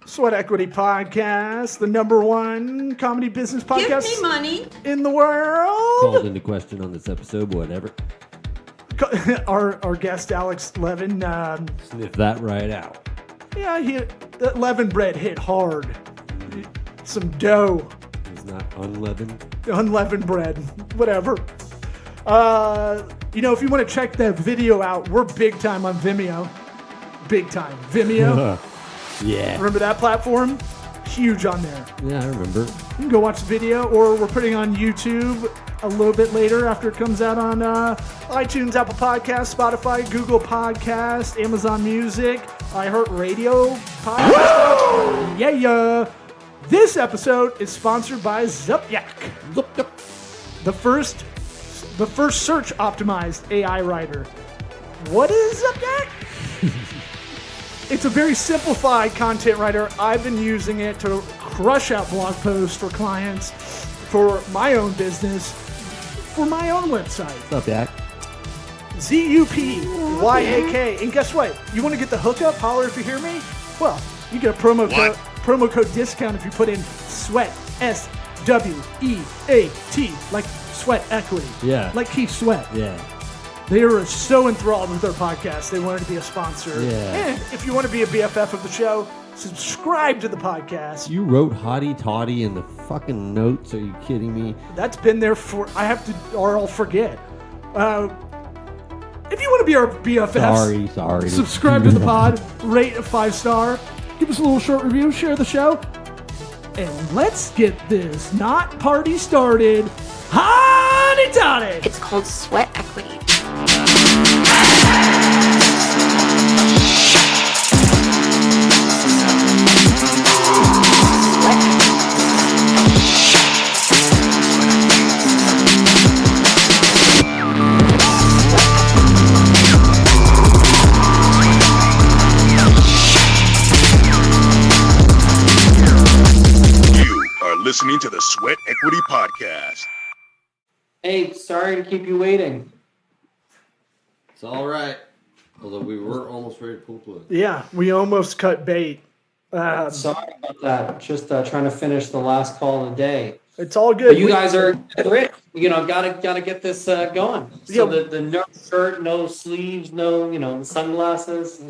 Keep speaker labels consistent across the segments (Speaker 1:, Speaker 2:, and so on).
Speaker 1: Sweat Equity Podcast, the number one comedy business podcast
Speaker 2: Give me money.
Speaker 1: in the world.
Speaker 3: Called into question on this episode, whatever.
Speaker 1: Our guest, Alex Levin,
Speaker 3: Sniff that right out.
Speaker 1: that Levin bread hit hard. Some dough.
Speaker 3: It's not unleavened.
Speaker 1: Unleavened bread, whatever. If you want to check that video out, we're big time on Vimeo. Big time. Vimeo.
Speaker 3: Yeah.
Speaker 1: Remember that platform? Huge on there.
Speaker 3: Yeah, I remember.
Speaker 1: You can go watch the video, or we're putting on YouTube a little bit later after it comes out on iTunes, Apple Podcasts, Spotify, Google Podcasts, Amazon Music, iHeartRadio Podcast. Yeah. This episode is sponsored by Zupyak. The first search optimized AI writer. What is Zupyak? It's a very simplified content writer. I've been using it to crush out blog posts for clients, for my own business, for my own website.
Speaker 3: What's up, Yak?
Speaker 1: Zupyak. And guess what? You want to get the hookup? Holler if you hear me. Well, you get a promo code discount if you put in SWEAT, SWEAT, like Sweat Equity.
Speaker 3: Yeah.
Speaker 1: Like Keith Sweat.
Speaker 3: Yeah.
Speaker 1: They were so enthralled with their podcast, they wanted to be a sponsor.
Speaker 3: Yeah.
Speaker 1: And if you want to be a BFF of the show, subscribe to the podcast.
Speaker 3: You wrote Hottie Toddy in the fucking notes. Are you kidding me?
Speaker 1: That's been there I have to, or I'll forget. If you want to be our BFFs,
Speaker 3: Sorry.
Speaker 1: subscribe to the pod, rate a 5-star, give us a little short review, share the show, and let's get this not party started. Hottie Toddy!
Speaker 2: It's called Sweat Equity.
Speaker 4: Listening to the Sweat Equity Podcast.
Speaker 5: Hey, sorry to keep you waiting.
Speaker 3: It's all right. Although we were almost ready to pull the plug.
Speaker 1: Yeah, we almost cut bait.
Speaker 5: Sorry about that. Just trying to finish the last call of the day.
Speaker 1: It's all good.
Speaker 5: But you guys are quick. Gotta get this going. So the no shirt, no sleeves, no sunglasses.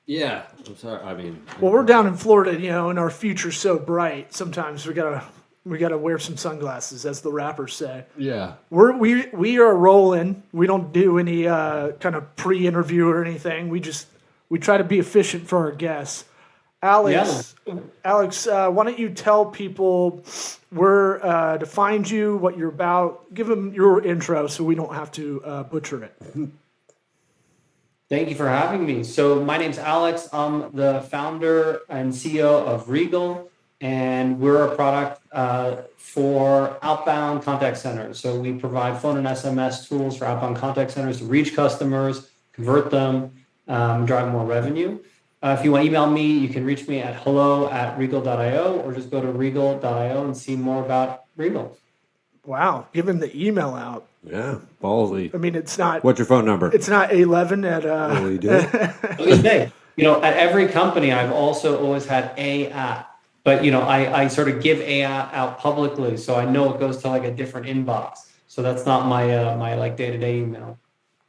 Speaker 3: Yeah. I'm sorry.
Speaker 1: Well, we're down in Florida, and our future's so bright. Sometimes we gotta wear some sunglasses, as the rappers say.
Speaker 3: Yeah.
Speaker 1: We are rolling. We don't do any kind of pre-interview or anything. We try to be efficient for our guests. Alex, why don't you tell people where to find you, what you're about? Give them your intro so we don't have to butcher it.
Speaker 5: Thank you for having me. So my name's Alex. I'm the founder and CEO of Regal, and we're a product for outbound contact centers. So we provide phone and SMS tools for outbound contact centers to reach customers, convert them, drive more revenue. If you want to email me, you can reach me at hello@regal.io or just go to regal.io and see more about Regal.
Speaker 1: Wow, giving the email out.
Speaker 3: Yeah, ballsy.
Speaker 1: It's not.
Speaker 3: What's your phone number?
Speaker 1: It's not A11 at.
Speaker 3: Oh, you do?
Speaker 5: At every company, I've also always had a at, but I sort of give a at out publicly, so I know it goes to like a different inbox. So that's not my my day-to-day email.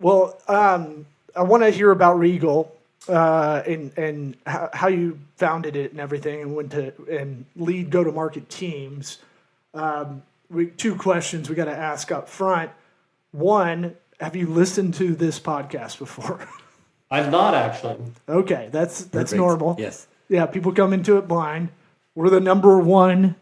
Speaker 1: Well, I want to hear about Regal and how you founded it and everything, and went to and lead go-to-market teams. Two questions we got to ask up front. One, have you listened to this podcast before?
Speaker 5: I've not actually.
Speaker 1: Okay, that's
Speaker 3: Perfect.
Speaker 1: normal.
Speaker 3: Yes.
Speaker 1: Yeah, people come into it blind. We're the number one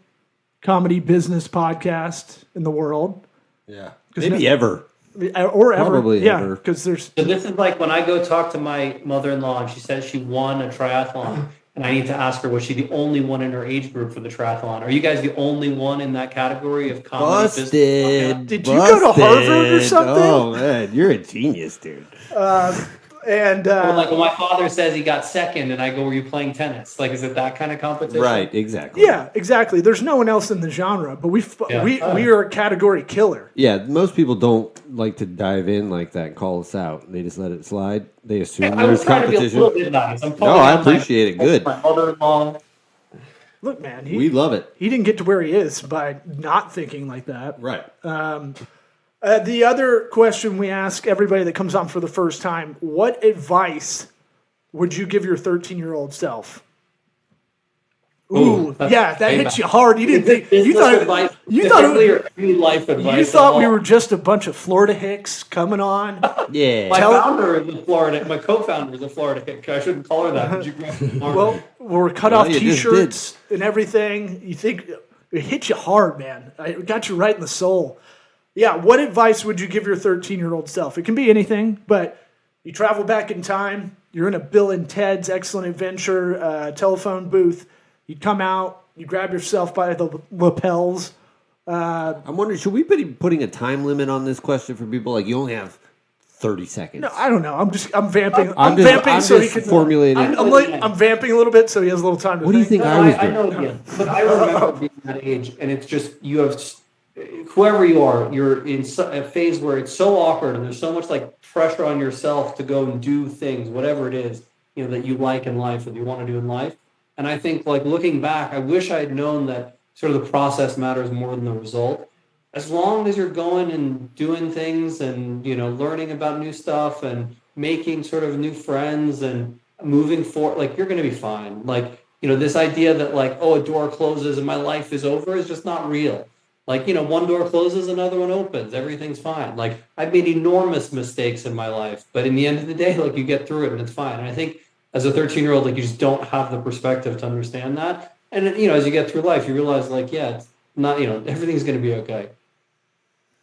Speaker 1: comedy business podcast in the world.
Speaker 3: Yeah. Maybe ever.
Speaker 1: Or ever.
Speaker 3: Probably ever.
Speaker 1: Because there's.
Speaker 5: So this is like when I go talk to my mother-in-law and she says she won a triathlon. And I need to ask her, was she the only one in her age group for the triathlon? Are you guys the only one in that category of comedy business?
Speaker 1: Did you go to Harvard or something?
Speaker 3: Oh, man, you're a genius, dude.
Speaker 5: Like when my father says he got second and I go, were you playing tennis? Like, is it that kind of competition?
Speaker 3: Right, exactly.
Speaker 1: Yeah, exactly. There's no one else in the genre, but we are a category killer.
Speaker 3: Yeah, most people don't like to dive in like that and call us out. They just let it slide. They assume
Speaker 5: I was
Speaker 3: there's
Speaker 5: trying to be a
Speaker 3: competition.
Speaker 5: little bit nice.
Speaker 3: No, I appreciate it. Good.
Speaker 5: My mother-in-law.
Speaker 1: look, man,
Speaker 3: We love it.
Speaker 1: he didn't get to where he is by not thinking like that.
Speaker 3: Right.
Speaker 1: The other question we ask everybody that comes on for the first time, what advice would you give your 13-year-old self? Ooh, yeah, that hits you hard. You didn't think you thought
Speaker 5: life
Speaker 1: we were just a bunch of Florida hicks coming on.
Speaker 3: Yeah.
Speaker 5: My founder is a Florida. My co-founder is a Florida hick. I shouldn't call her that. But you
Speaker 1: Well, we're cut off T-shirts and everything. You think it hit you hard, man. It got you right in the soul. Yeah, what advice would you give your 13-year-old self? It can be anything, but you travel back in time. You're in a Bill and Ted's Excellent Adventure telephone booth. You come out, you grab yourself by the lapels.
Speaker 3: I'm wondering, should we be putting a time limit on this question for people? Like, you only have 30 seconds.
Speaker 1: No, I don't know. I'm vamping.
Speaker 3: I'm
Speaker 1: vamping so he can
Speaker 3: formulating.
Speaker 1: I'm vamping a little bit so he has a little time to
Speaker 3: What do you think I was doing?
Speaker 5: I know, but I remember being that age, and it's just you have whoever you are, you're in a phase where it's so awkward, and there's so much like pressure on yourself to go and do things, whatever it is, that you like in life, that you want to do in life. And I think, like, looking back, I wish I had known that sort of the process matters more than the result. As long as you're going and doing things and, learning about new stuff and making sort of new friends and moving forward, like, you're going to be fine. Like, this idea that, like, a door closes and my life is over is just not real. Like, one door closes, another one opens. Everything's fine. Like, I've made enormous mistakes in my life, but in the end of the day, like, you get through it and it's fine. And I think as a 13-year-old, like, you just don't have the perspective to understand that. And, as you get through life, you realize, like, yeah, it's not, everything's going to be okay.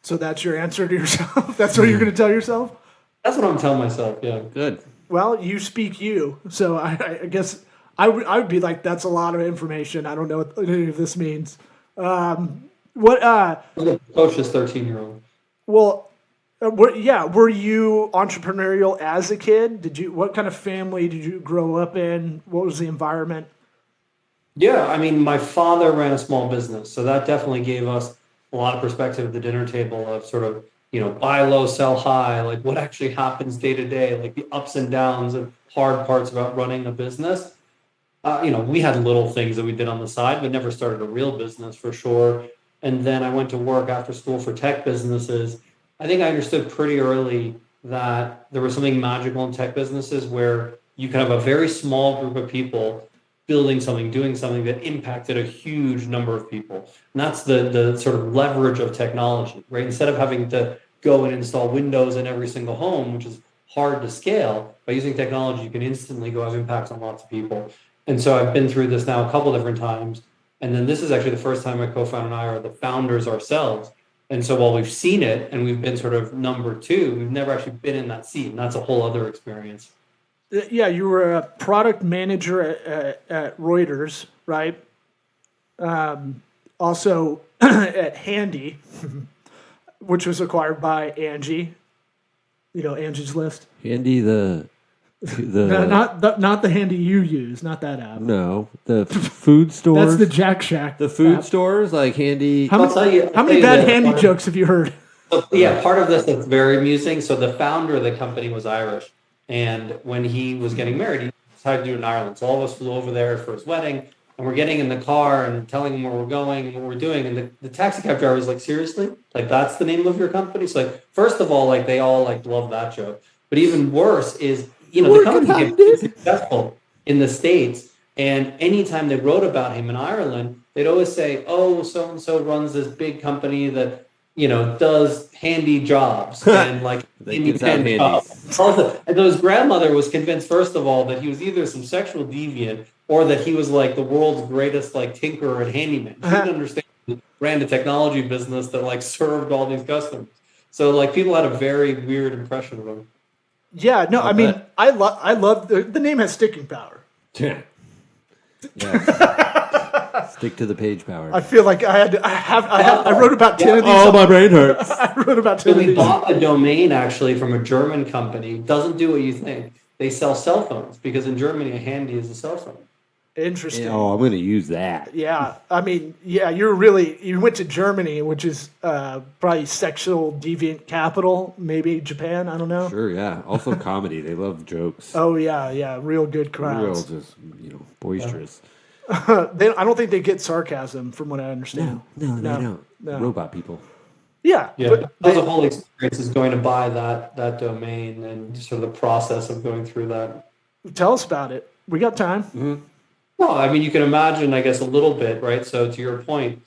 Speaker 1: So that's your answer to yourself? That's what you're going to tell yourself?
Speaker 5: That's what I'm telling myself, yeah.
Speaker 3: Good.
Speaker 1: Well, you speak you. So I guess I would be like, that's a lot of information. I don't know what any of this means. What?
Speaker 5: Coach is 13-year-old.
Speaker 1: Well, were you entrepreneurial as a kid? What kind of family did you grow up in? What was the environment?
Speaker 5: Yeah, I mean, my father ran a small business, so that definitely gave us a lot of perspective at the dinner table of sort of, buy low, sell high, like what actually happens day to day, like the ups and downs and hard parts about running a business. We had little things that we did on the side, but never started a real business for sure. And then I went to work after school for tech businesses. I think I understood pretty early that there was something magical in tech businesses where you can have a very small group of people building something, doing something that impacted a huge number of people. And that's the sort of leverage of technology, right? Instead of having to go and install Windows in every single home, which is hard to scale, by using technology, you can instantly go have impacts on lots of people. And so I've been through this now a couple different times. And then this is actually the first time my co-founder and I are the founders ourselves. And so while we've seen it and we've been sort of number two, we've never actually been in that seat. And that's a whole other experience.
Speaker 1: Yeah, you were a product manager at Reuters, right? Also at Handy, which was acquired by Angie. Angie's List.
Speaker 3: Handy the
Speaker 1: no, not the Handy you use, not that app.
Speaker 3: No, the food stores.
Speaker 1: That's the Jack Shack.
Speaker 3: The food
Speaker 1: app.
Speaker 3: Stores, like Handy.
Speaker 1: How many bad Handy jokes have you heard?
Speaker 5: So, yeah, part of this that's very amusing. So the founder of the company was Irish. And when he was getting married, he decided to do it in Ireland. So all of us flew over there for his wedding. And we're getting in the car and telling him where we're going and what we're doing. And the taxi cab driver was like, seriously? Like, that's the name of your company? So, like, first of all, like, they all, like, love that joke. But even worse is, the company became successful in the States. And anytime they wrote about him in Ireland, they'd always say, oh, so-and-so runs this big company that, does handy jobs and like independent jobs. Also, and so his grandmother was convinced, first of all, that he was either some sexual deviant or that he was like the world's greatest like tinkerer and handyman. She didn't understand he ran a technology business that like served all these customers. So like people had a very weird impression of him.
Speaker 1: Yeah, no, I mean, I love the name has sticking power.
Speaker 3: Yeah. Stick to the page power.
Speaker 1: I feel like I wrote about 10 of these.
Speaker 3: Oh, my brain hurts.
Speaker 1: I wrote about 10 of these.
Speaker 5: We bought a domain actually from a German company. Doesn't do what you think. They sell cell phones because in Germany a handy is a cell phone.
Speaker 1: Interesting.
Speaker 3: Oh, I'm going to use that.
Speaker 1: Yeah, I mean, yeah, you went to Germany, which is probably sexual deviant capital, maybe Japan, I don't know.
Speaker 3: Sure, yeah. Also comedy. They love jokes.
Speaker 1: Oh, yeah, real good crowds.
Speaker 3: Real just, boisterous.
Speaker 1: I don't think they get sarcasm, from what I understand.
Speaker 3: No, they don't.
Speaker 1: No.
Speaker 3: Robot people.
Speaker 1: Yeah,
Speaker 5: Yeah,
Speaker 1: but
Speaker 5: that was a whole experience is going to buy that domain and sort of the process of going through that.
Speaker 1: tell us about it. We got time.
Speaker 5: Well, I mean, you can imagine, I guess, a little bit, right? So to your point,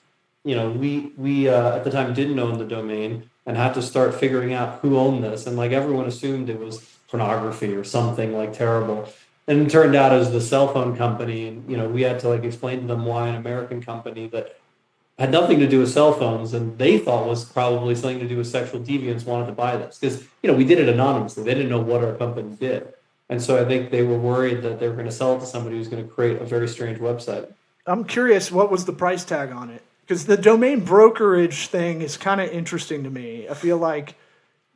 Speaker 5: we at the time didn't own the domain and had to start figuring out who owned this, and like everyone assumed it was pornography or something like terrible, and it turned out it was the cell phone company, and we had to like explain to them why an American company that had nothing to do with cell phones and they thought was probably something to do with sexual deviance wanted to buy this because we did it anonymously. They didn't know what our company did, and so I think they were worried that they were going to sell it to somebody who's going to create a very strange website.
Speaker 1: I'm curious, what was the price tag on it? Because the domain brokerage thing is kind of interesting to me. I feel like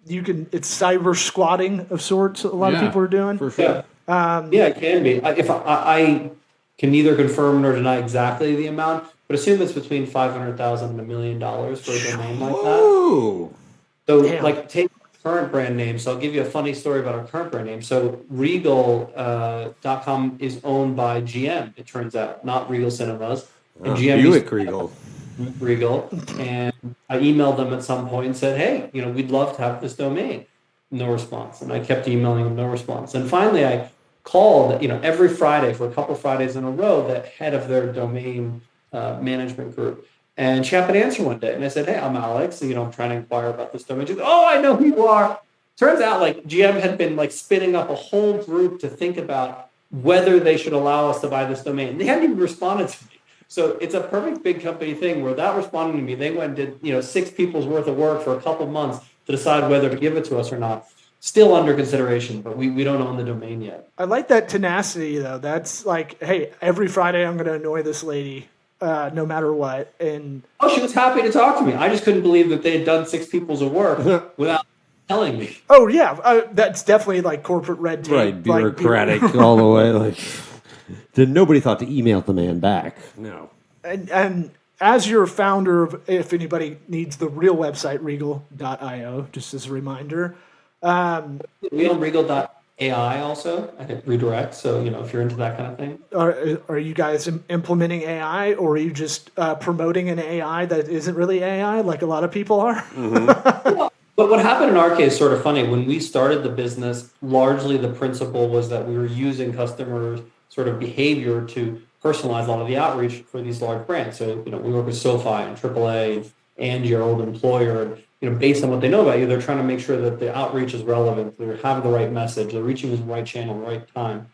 Speaker 1: it's cyber squatting of sorts. A lot of people are doing.
Speaker 3: For sure.
Speaker 5: Yeah, it can be. I can neither confirm nor deny exactly the amount, but assume it's between $500,000 and $1 million for a domain like that.
Speaker 3: Ooh.
Speaker 5: So,
Speaker 1: Damn.
Speaker 5: like, take current brand name. So, I'll give you a funny story about our current brand name. So, Regal.com is owned by GM. It turns out, not Regal Cinemas. And GM
Speaker 3: Buick Regal.
Speaker 5: And I emailed them at some point and said, hey, we'd love to have this domain. No response. And I kept emailing them, no response. And finally, I called, every Friday for a couple of Fridays in a row, the head of their domain management group. And she happened to answer one day. And I said, hey, I'm Alex. I'm trying to inquire about this domain. She goes, oh, I know who you are. Turns out like GM had been like spinning up a whole group to think about whether they should allow us to buy this domain. They hadn't even responded to me. So it's a perfect big company thing where without responding to me, they went and did 6 people's worth of work for a couple months to decide whether to give it to us or not. Still under consideration, but we don't own the domain yet.
Speaker 1: I like that tenacity, though. That's like, hey, every Friday I'm going to annoy this lady, no matter what. And
Speaker 5: she was happy to talk to me. I just couldn't believe that they had done 6 people's of work without telling me.
Speaker 1: Oh yeah, that's definitely like corporate red tape,
Speaker 3: Right, bureaucratic all the way. Like, then nobody thought to email the man back. No.
Speaker 1: And as your founder of, if anybody needs the real website, regal.io, just as a reminder.
Speaker 5: We own regal.ai also. I hit redirect. So, if you're into that kind of thing.
Speaker 1: Are you guys implementing AI, or are you just promoting an AI that isn't really AI like a lot of people are?
Speaker 5: Mm-hmm. But what happened in our case is sort of funny. When we started the business, largely the principle was that we were using customers' sort of behavior to personalize a lot of the outreach for these large brands. So, we work with SoFi and AAA and your old employer. Based on what they know about you, they're trying to make sure that the outreach is relevant. They're having the right message. They're reaching the right channel, the right time.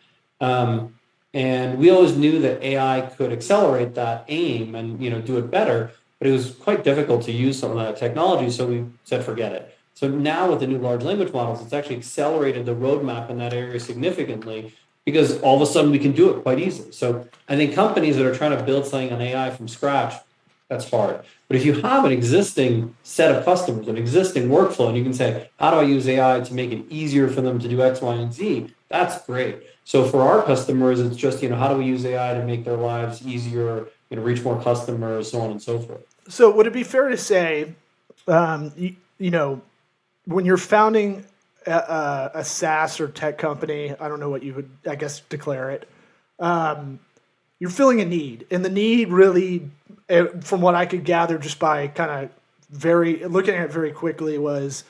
Speaker 5: And we always knew that AI could accelerate that aim and, do it better. But it was quite difficult to use some of that technology. So we said, forget it. So now with the new large language models, it's actually accelerated the roadmap in that area significantly because all of a sudden we can do it quite easily. So I think companies that are trying to build something on AI from scratch, that's hard. But if you have an existing set of customers, an existing workflow, and you can say, how do I use AI to make it easier for them to do X, Y, and Z? That's great. So for our customers, it's just, how do we use AI to make their lives easier, reach more customers, so on and so forth.
Speaker 1: So would it be fair to say, when you're founding a SaaS or tech company, I don't know what you would, I guess, declare it, you're filling a need. And the need really, from what I could gather just by kind of looking at it very quickly, was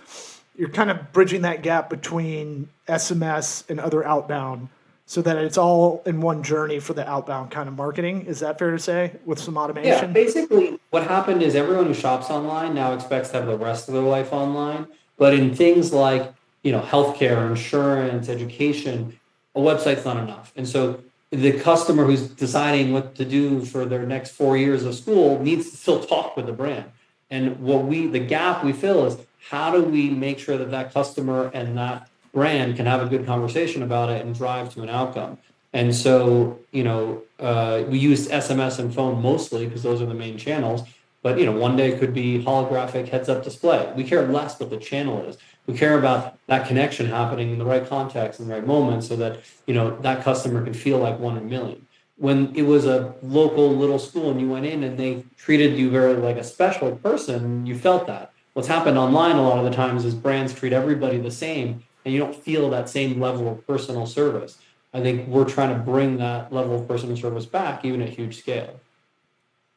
Speaker 1: you're kind of bridging that gap between SMS and other outbound so that it's all in one journey for the outbound kind of marketing. Is that fair to say, with some automation?
Speaker 5: Yeah, basically what happened is everyone who shops online now expects to have the rest of their life online. But in things like, healthcare, insurance, education, a website's not enough. And so the customer who's deciding what to do for their next 4 years of school needs to still talk with the brand. And the gap we fill is, how do we make sure that customer and that brand can have a good conversation about it and drive to an outcome? And so, we use SMS and phone mostly because those are the main channels. But, one day it could be holographic heads-up display. We care less what the channel is. We care about that connection happening in the right context and the right moment so that, that customer can feel like one in a million. When it was a local little school and you went in and they treated you very like a special person, you felt that. What's happened online a lot of the times is brands treat everybody the same and you don't feel that same level of personal service. I think we're trying to bring that level of personal service back, even at huge scale.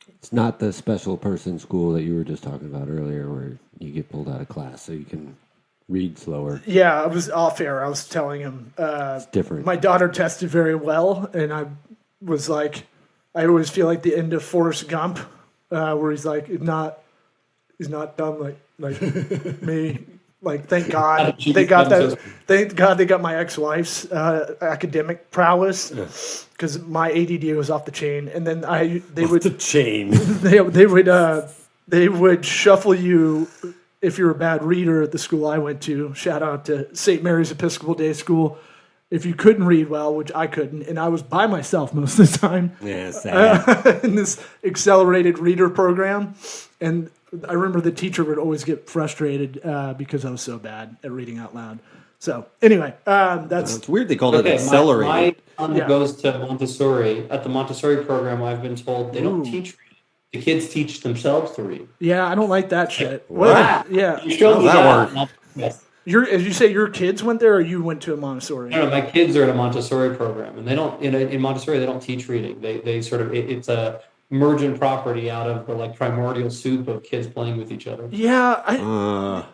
Speaker 3: It's not the special person school that you were just talking about earlier where you get pulled out of class so you can read slower.
Speaker 1: Yeah, I was off air. I was telling him.
Speaker 3: It's different.
Speaker 1: My daughter tested very well, and I was like, I always feel like the end of Forrest Gump, where he's like, he's not dumb like me. Like, thank God they got that. Thank God they got my ex-wife's academic prowess, because my ADD was off the chain. And then they would shuffle you if you're a bad reader at the school I went to. Shout out to St. Mary's Episcopal Day School. If you couldn't read well, which I couldn't, and I was by myself most of the time, in this accelerated reader program, and I remember the teacher would always get frustrated because I was so bad at reading out loud. So anyway,
Speaker 3: it's weird they called it accelerated.
Speaker 5: My son goes to Montessori. At the Montessori program, I've been told they don't teach reading. The kids teach themselves to read.
Speaker 1: Yeah, I don't like that shit.
Speaker 3: What?
Speaker 1: Yeah.
Speaker 5: You show me that work?
Speaker 1: As you say, your kids went there, or you went to a Montessori?
Speaker 5: No, my kids are at a Montessori program, and they don't. In Montessori, they don't teach reading. They sort of it's a emergent property out of the primordial soup of kids playing with each other.
Speaker 1: Yeah,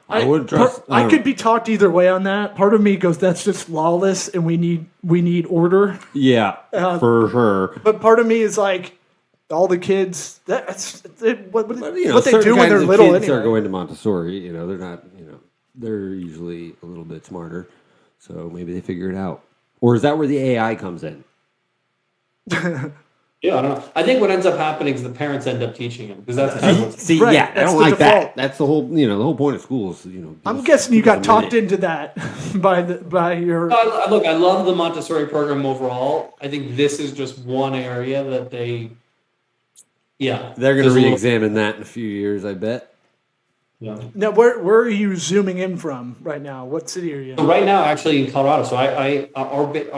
Speaker 3: I would trust.
Speaker 1: I could be talked either way on that. Part of me goes, "That's just lawless, and we need order."
Speaker 3: Yeah, for sure.
Speaker 1: But part of me is like, all the kids. That's what they do
Speaker 3: when
Speaker 1: when they're little.
Speaker 3: Kids
Speaker 1: anyway.
Speaker 3: are going to Montessori. They're not. They're usually a little bit smarter, so maybe they figure it out. Or is that where the AI comes in?
Speaker 5: Yeah, I don't know. I think what ends up happening is the parents end up teaching them, because that's
Speaker 3: See,
Speaker 1: right,
Speaker 3: yeah, I don't like that. That's the whole, the whole point of schools.
Speaker 1: I'm guessing you got talked into that by your.
Speaker 5: Look, I love the Montessori program overall. I think this is just one area that they're
Speaker 3: going to re-examine that in a few years, I bet.
Speaker 5: Yeah.
Speaker 1: Now, where are you zooming in from right now? What city are you in?
Speaker 5: So right now, actually in Colorado. So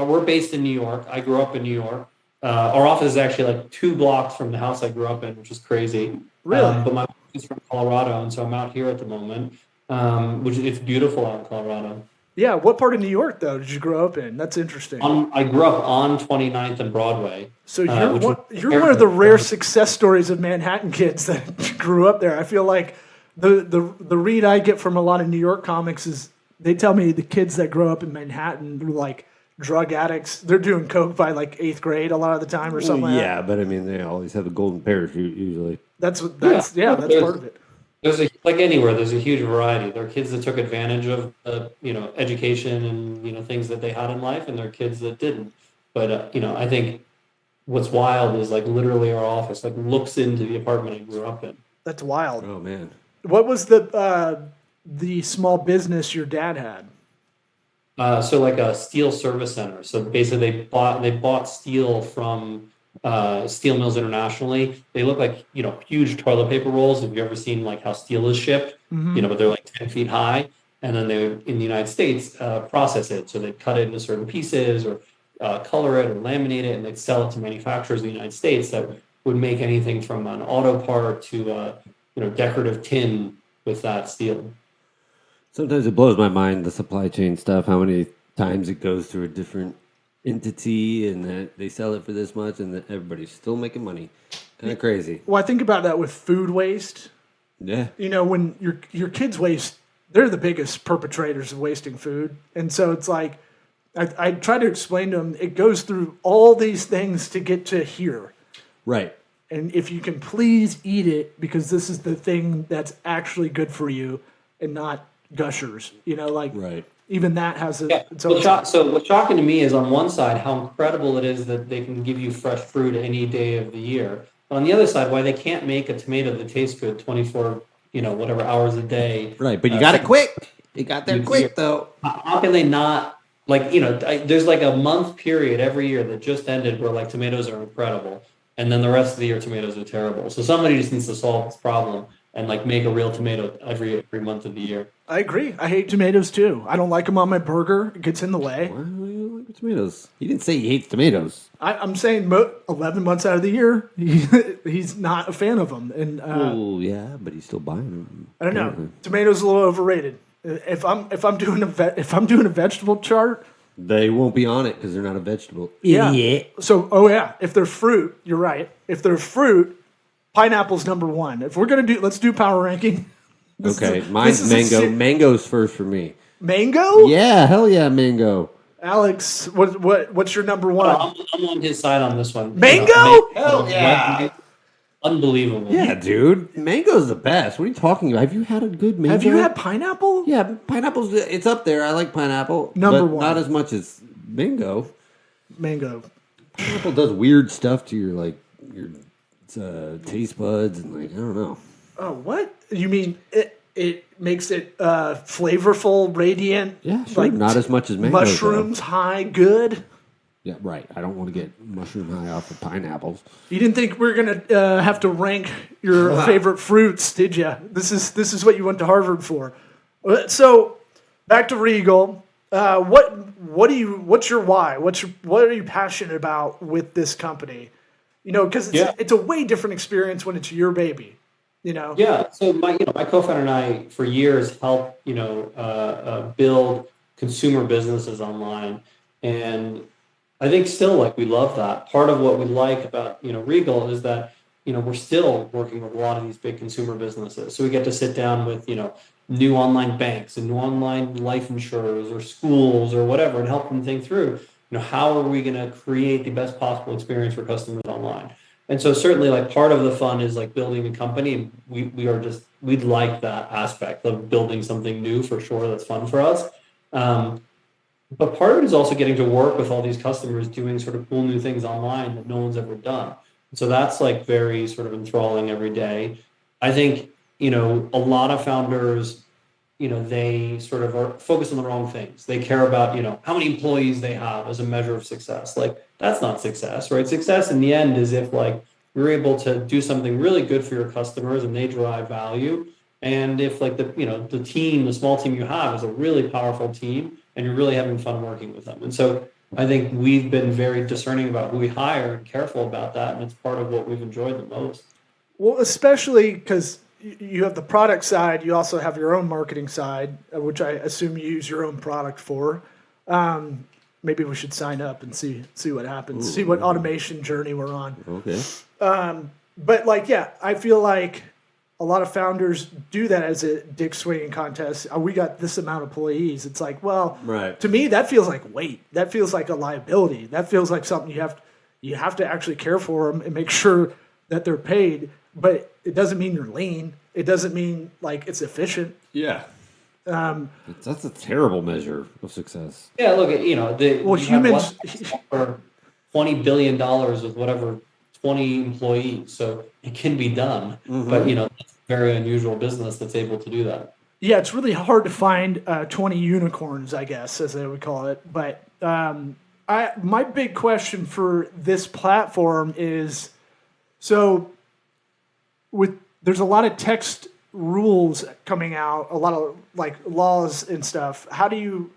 Speaker 5: we're based in New York. I grew up in New York. Our office is actually 2 blocks from the house I grew up in, which is crazy.
Speaker 1: Really?
Speaker 5: But my wife is from Colorado, and so I'm out here at the moment, it's beautiful out in Colorado.
Speaker 1: Yeah. What part of New York, though, did you grow up in? That's interesting.
Speaker 5: I grew up on 29th and Broadway.
Speaker 1: So you're one of the rare success stories of Manhattan kids that grew up there. I feel like the read I get from a lot of New York comics is they tell me the kids that grow up in Manhattan are like drug addicts. They're doing coke by 8th grade a lot of the time or something.
Speaker 3: Yeah, but I mean, they always have a golden parachute usually.
Speaker 1: That's part of it.
Speaker 5: There's anywhere, there's a huge variety. There are kids that took advantage of education and things that they had in life, and there are kids that didn't. But I think what's wild is literally our office looks into the apartment I grew up in.
Speaker 1: That's wild.
Speaker 3: Oh man.
Speaker 1: What was the small business your dad had?
Speaker 5: So a steel service center. So basically they bought steel from steel mills internationally. They look like, huge toilet paper rolls. Have you ever seen how steel is shipped?
Speaker 1: Mm-hmm.
Speaker 5: But they're 10 feet high. And then they, in the United States, process it. So they cut it into certain pieces or color it or laminate it, and they'd sell it to manufacturers in the United States that would make anything from an auto part to decorative tin with that steel.
Speaker 3: Sometimes it blows my mind, the supply chain stuff, how many times it goes through a different entity and that they sell it for this much and that everybody's still making money. Kind of crazy.
Speaker 1: Well, I think about that with food waste.
Speaker 3: Yeah.
Speaker 1: When your kids waste, they're the biggest perpetrators of wasting food. And so it's I try to explain to them, it goes through all these things to get to here.
Speaker 3: Right.
Speaker 1: And if you can please eat it, because this is the thing that's actually good for you and not gushers,
Speaker 3: right.
Speaker 1: Even that has its
Speaker 5: own.
Speaker 1: So
Speaker 5: what's shocking to me is on one side how incredible it is that they can give you fresh fruit any day of the year. But on the other side, why they can't make a tomato that tastes good 24, whatever hours a day.
Speaker 3: Right, but you got it quick. You got there quick though.
Speaker 5: How can they not there's a month period every year that just ended where tomatoes are incredible, and then the rest of the year tomatoes are terrible. So somebody just needs to solve this problem and make a real tomato every month of the year.
Speaker 1: I agree. I hate tomatoes too. I don't like them on my burger. It gets in the way.
Speaker 3: Why do you like tomatoes? He didn't say he hates tomatoes.
Speaker 1: I'm saying 11 months out of the year, he's not a fan of them. And
Speaker 3: yeah, but he's still buying them.
Speaker 1: I don't know. Tomatoes a little overrated. If I'm doing a vegetable chart,
Speaker 3: They won't be on it because they're not a vegetable.
Speaker 1: Yeah.
Speaker 3: Idiot.
Speaker 1: So, if they're fruit, you're right. If they're fruit, pineapple's number one. If we're gonna let's do power ranking.
Speaker 3: Okay, mine's mango. Mango's first for me.
Speaker 1: Mango?
Speaker 3: Yeah, hell yeah, mango.
Speaker 1: Alex, what's your number one?
Speaker 5: I'm on his side on this one.
Speaker 1: Mango?
Speaker 3: Hell yeah.
Speaker 5: Unbelievable.
Speaker 3: Yeah, dude. Mango's the best. What are you talking about? Have you had a good mango?
Speaker 1: Have you had pineapple?
Speaker 3: Yeah, pineapple's, it's up there. I like pineapple.
Speaker 1: Number
Speaker 3: but
Speaker 1: one.
Speaker 3: Not as much as mango.
Speaker 1: Mango.
Speaker 3: Pineapple does weird stuff to your taste buds and I don't know.
Speaker 1: Oh, what? You mean it makes it flavorful, radiant?
Speaker 3: Yeah, sure. Not as much as mango.
Speaker 1: Mushrooms, high, good.
Speaker 3: Yeah, right. I don't want to get mushroom high off of pineapples.
Speaker 1: You didn't think we're gonna have to rank your favorite fruits, did you? This is what you went to Harvard for. So back to Regal. What's your why? What are you passionate about with this company? Because it's a way different experience when it's your baby.
Speaker 5: Yeah. So my co-founder and I for years helped build consumer businesses online, and I think still we love that. Part of what we like about Regal is that we're still working with a lot of these big consumer businesses. So we get to sit down with new online banks and new online life insurers or schools or whatever and help them think through how are we going to create the best possible experience for customers online. And so certainly part of the fun is building a company. We'd like that aspect of building something new for sure. That's fun for us. But part of it is also getting to work with all these customers doing sort of cool new things online that no one's ever done. So that's very sort of enthralling every day. I think, a lot of founders, they sort of are focused on the wrong things. They care about, how many employees they have as a measure of success. That's not success, right? Success in the end is if you're able to do something really good for your customers and they derive value. And if the small team you have is a really powerful team and you're really having fun working with them. And so I think we've been very discerning about who we hire and careful about that. And it's part of what we've enjoyed the most.
Speaker 1: Well, especially because you have the product side, you also have your own marketing side, which I assume you use your own product for. Maybe we should sign up and see what happens, see what automation journey we're on.
Speaker 3: Okay.
Speaker 1: But I feel like a lot of founders do that as a dick swinging contest. We got this amount of employees. It's
Speaker 3: right.
Speaker 1: To me, that feels like weight. That feels like a liability. That feels like something you have to actually care for them and make sure that they're paid. But it doesn't mean you're lean. It doesn't mean it's efficient.
Speaker 3: Yeah. That's a terrible measure of success.
Speaker 5: Yeah, look,
Speaker 1: humans
Speaker 5: for $20 billion with whatever 20 employees, so it can be done. Mm-hmm. But it's a very unusual business that's able to do that.
Speaker 1: Yeah, it's really hard to find 20 unicorns, I guess, as they would call it. But my big question for this platform is, so there's a lot of text rules coming out, a lot of laws and stuff. How do you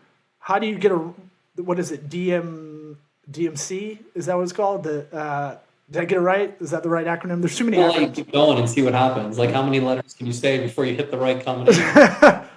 Speaker 1: get what is it, DMC? Is that what it's called? Did I get it right? Is that the right acronym? There's too many acronyms.
Speaker 5: You keep going and see what happens. How many letters can you say before you hit the right combination?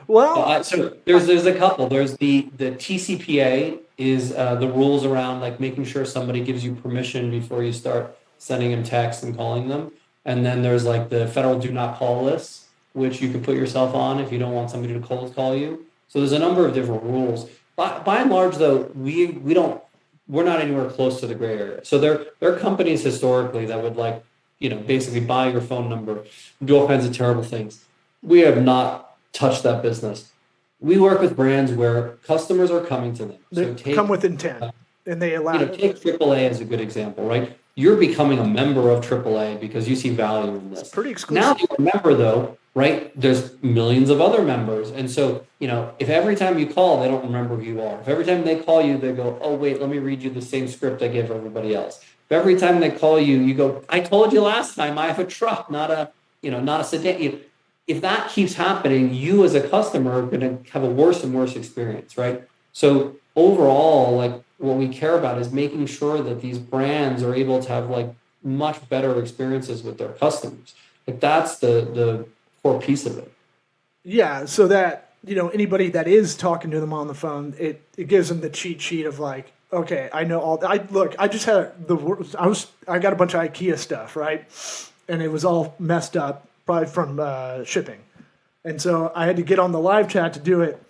Speaker 1: Well,
Speaker 5: so there's a couple. There's the TCPA is the rules around making sure somebody gives you permission before you start sending them texts and calling them. And then there's the federal do not call lists, which you can put yourself on if you don't want somebody to cold call you. So there's a number of different rules. By and large, though, we're not anywhere close to the gray area. So there are companies historically that would basically buy your phone number, do all kinds of terrible things. We have not touched that business. We work with brands where customers are coming to them.
Speaker 1: They come with intent, and they allow.
Speaker 5: Take AAA as a good example, right? You're becoming a member of AAA because you see value in this.
Speaker 1: It's pretty exclusive.
Speaker 5: Now you're a member, though, right? There's millions of other members. And so, if every time you call, they don't remember who you are. If every time they call you, they go, oh, wait, let me read you the same script I gave everybody else. If every time they call you, you go, I told you last time I have a truck, not a sedan. If that keeps happening, you as a customer are going to have a worse and worse experience, right? So overall, what we care about is making sure that these brands are able to have much better experiences with their customers. That's the core piece of it.
Speaker 1: Yeah, so that anybody that is talking to them on the phone, it gives them the cheat sheet of like, okay, I know all. I just had I got a bunch of IKEA stuff, right, and it was all messed up, probably from shipping, and so I had to get on the live chat to do it.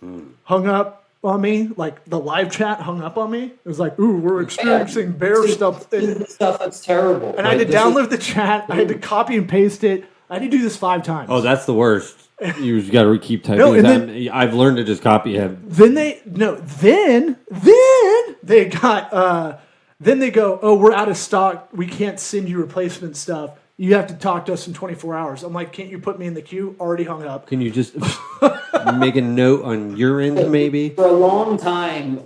Speaker 1: Hung up on me, like the live chat hung up on me. It was like, ooh, we're experiencing bear stuff.
Speaker 5: Stuff that's terrible.
Speaker 1: And I had to download the chat. I had to copy and paste it. I had to do this 5 times.
Speaker 3: Oh, that's the worst. You just got to keep typing.
Speaker 1: No, and
Speaker 3: then, I've learned to just copy him.
Speaker 1: Then they got then they go, oh, we're out of stock. We can't send you replacement stuff. You have to talk to us in 24 hours. I'm like, can't you put me in the queue? Already hung up.
Speaker 3: Can you just make a note on your end, maybe?
Speaker 5: For a long time,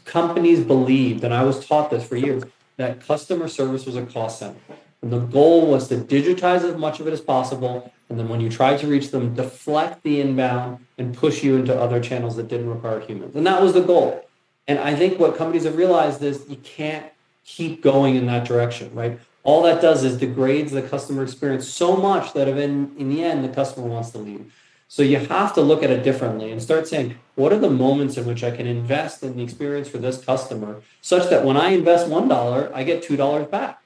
Speaker 5: companies believed, and I was taught this for years, that customer service was a cost center. And the goal was to digitize as much of it as possible. And then when you tried to reach them, deflect the inbound and push you into other channels that didn't require humans. And that was the goal. And I think what companies have realized is you can't keep going in that direction, right? All that does is degrades the customer experience so much that in the end, the customer wants to leave. So you have to look at it differently and start saying, what are the moments in which I can invest in the experience for this customer such that when I invest $1, I get $2 back,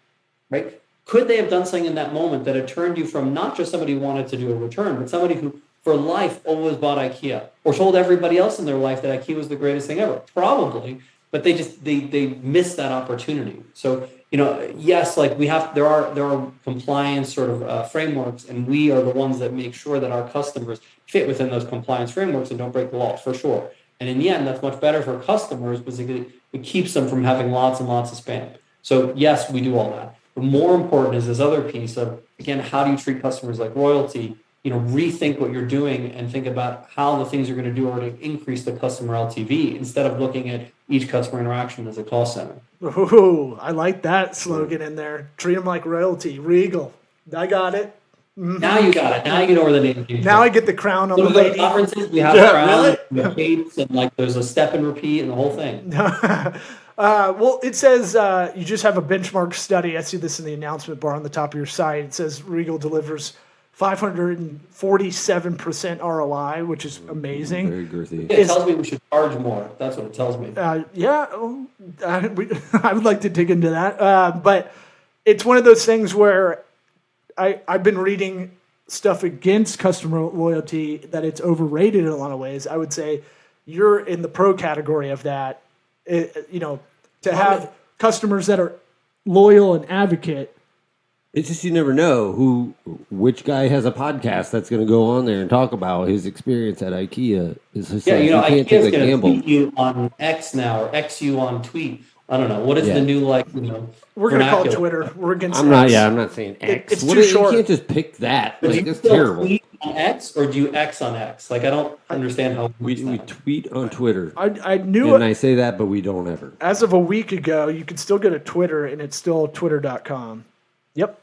Speaker 5: right? Could they have done something in that moment that had turned you from not just somebody who wanted to do a return, but somebody who for life always bought IKEA or told everybody else in their life that IKEA was the greatest thing ever? Probably, but they missed that opportunity. So, yes, like there are compliance sort of frameworks, and we are the ones that make sure that our customers fit within those compliance frameworks and don't break the law, for sure. And in the end, that's much better for customers because it keeps them from having lots and lots of spam. So yes, we do all that. But more important is this other piece of, again, how do you treat customers like royalty? Rethink what you're doing and think about how the things you're going to do are to increase the customer LTV instead of looking at each customer interaction as a cost center.
Speaker 1: Ooh, I like that slogan in there. Treat them like royalty. Regal. I got it. Mm-hmm.
Speaker 5: Now you got it. Now you know where the name came from.
Speaker 1: Now I get the crown on the lady.
Speaker 5: Conferences, we have the crown, the capes, and like there's a step and repeat and the whole thing.
Speaker 1: Well, it says you just have a benchmark study. I see this in the announcement bar on the top of your site. It says Regal delivers 547% ROI, which is amazing.
Speaker 3: Very girthy.
Speaker 5: It tells me we should charge more. That's what it tells me.
Speaker 1: I would like to dig into that. But it's one of those things where I've been reading stuff against customer loyalty, that it's overrated in a lot of ways. I would say you're in the pro category of that. To have customers that are loyal and advocate.
Speaker 3: It's just you never know which guy has a podcast that's going to go on there and talk about his experience at IKEA. It's just
Speaker 5: IKEA's going to tweet you on X now or X you on tweet. I don't know. What is the new
Speaker 1: We're going to call it Twitter. We're against
Speaker 3: I'm not saying X.
Speaker 1: It's too short.
Speaker 3: You can't just pick that.
Speaker 5: But
Speaker 3: like,
Speaker 5: do you
Speaker 3: it's terrible.
Speaker 5: Tweet on X or do you X on X? Like, I don't understand how
Speaker 3: we tweet on Twitter.
Speaker 1: I knew
Speaker 3: and I say that, but we don't ever.
Speaker 1: As of a week ago, you could still go to Twitter, and it's still twitter.com. Yep.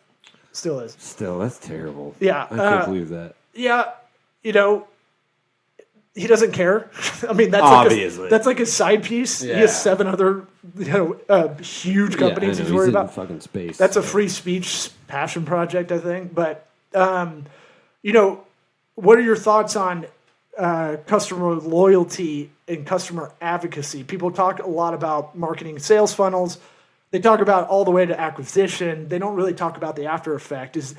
Speaker 1: Still is.
Speaker 3: Still, that's terrible.
Speaker 1: Yeah.
Speaker 3: I can't believe that.
Speaker 1: Yeah. He doesn't care. I mean, that's
Speaker 3: obviously
Speaker 1: that's like his side piece. Yeah. He has 7 other huge companies he's worried about.
Speaker 3: Fucking space.
Speaker 1: That's a free speech passion project, I think. But what are your thoughts on customer loyalty and customer advocacy? People talk a lot about marketing sales funnels. They talk about all the way to acquisition. They don't really talk about the after effect. Is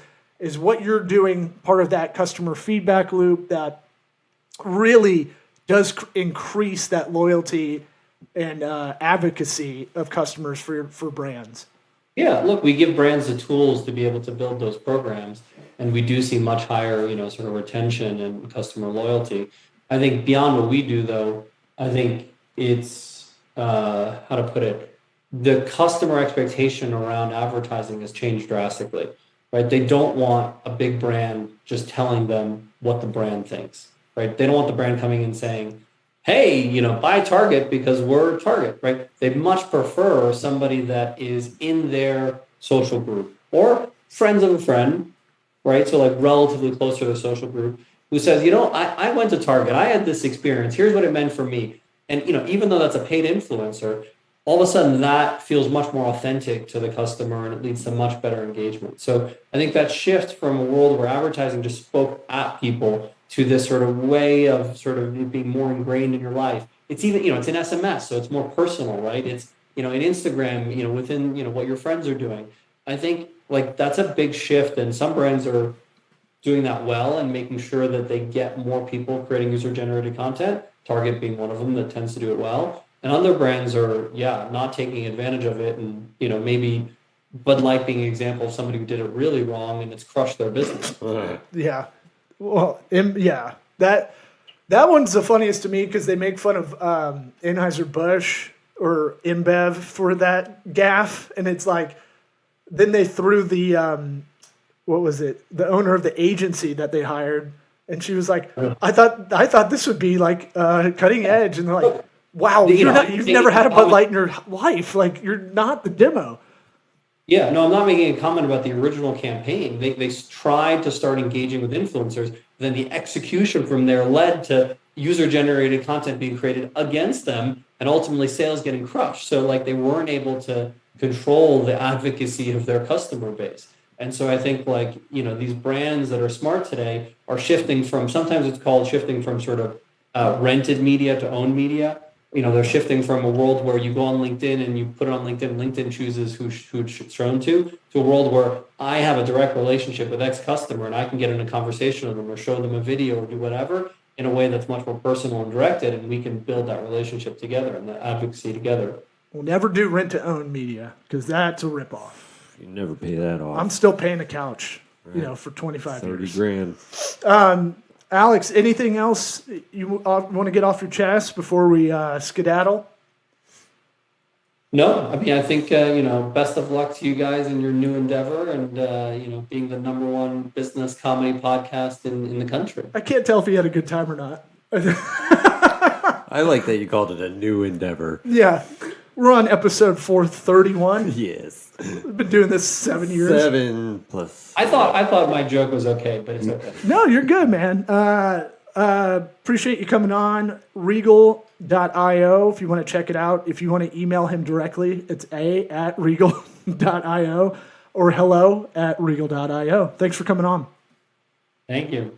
Speaker 1: what you're doing part of that customer feedback loop that really does increase that loyalty and advocacy of customers for brands?
Speaker 5: Yeah, look, we give brands the tools to be able to build those programs, and we do see much higher, sort of retention and customer loyalty. I think beyond what we do, though, I think it's how to put it. The customer expectation around advertising has changed drastically, right? They don't want a big brand just telling them what the brand thinks, right? They don't want the brand coming in saying, hey, buy Target because we're Target, right? They much prefer somebody that is in their social group or friends of a friend, right? So like relatively close to their social group who says, I went to Target. I had this experience. Here's what it meant for me. And, even though that's a paid influencer, all of a sudden that feels much more authentic to the customer and it leads to much better engagement. So I think that shift from a world where advertising just spoke at people to this sort of way of sort of it being more ingrained in your life. It's even, it's an SMS, so it's more personal, right? It's, in Instagram, within, what your friends are doing. I think like that's a big shift, and some brands are doing that well and making sure that they get more people creating user-generated content, Target being one of them that tends to do it well. And other brands are, not taking advantage of it, and, maybe Bud Light being an example of somebody who did it really wrong and it's crushed their business.
Speaker 1: Yeah. Well, yeah. That one's the funniest to me because they make fun of Anheuser-Busch or InBev for that gaffe, and it's like, then they threw the what was it? The owner of the agency that they hired, and she was like, "I thought this would be like cutting edge," and they're like, "Wow, you've never had a Bud Light in your life. Like, you're not the demo."
Speaker 5: Yeah, no, I'm not making a comment about the original campaign. They tried to start engaging with influencers. Then the execution from there led to user-generated content being created against them, and ultimately sales getting crushed. So like they weren't able to control the advocacy of their customer base. And so I think like, these brands that are smart today are shifting from, sometimes it's called shifting from sort of rented media to owned media. They're shifting from a world where you go on LinkedIn and you put it on LinkedIn, LinkedIn chooses who it's shown to a world where I have a direct relationship with X customer and I can get in a conversation with them or show them a video or do whatever in a way that's much more personal and directed, and we can build that relationship together and the advocacy together.
Speaker 1: We'll never do rent-to-own media because that's a ripoff.
Speaker 3: You never pay that off.
Speaker 1: I'm still paying a couch, for 25 years.
Speaker 3: 30 grand.
Speaker 1: Alex, anything else you want to get off your chest before we skedaddle?
Speaker 5: No, I mean, I think, best of luck to you guys in your new endeavor and, being the #1 business comedy podcast in the country.
Speaker 1: I can't tell if you had a good time or not.
Speaker 3: I like that you called it a new endeavor.
Speaker 1: Yeah. We're on episode 431.
Speaker 3: Yes.
Speaker 1: We've been doing this 7 years.
Speaker 3: 7 plus.
Speaker 5: I thought my joke was okay, but it's okay.
Speaker 1: No, you're good, man. Appreciate you coming on. Regal.io if you want to check it out. If you want to email him directly, it's a@regal.io or hello@regal.io. Thanks for coming on.
Speaker 5: Thank you.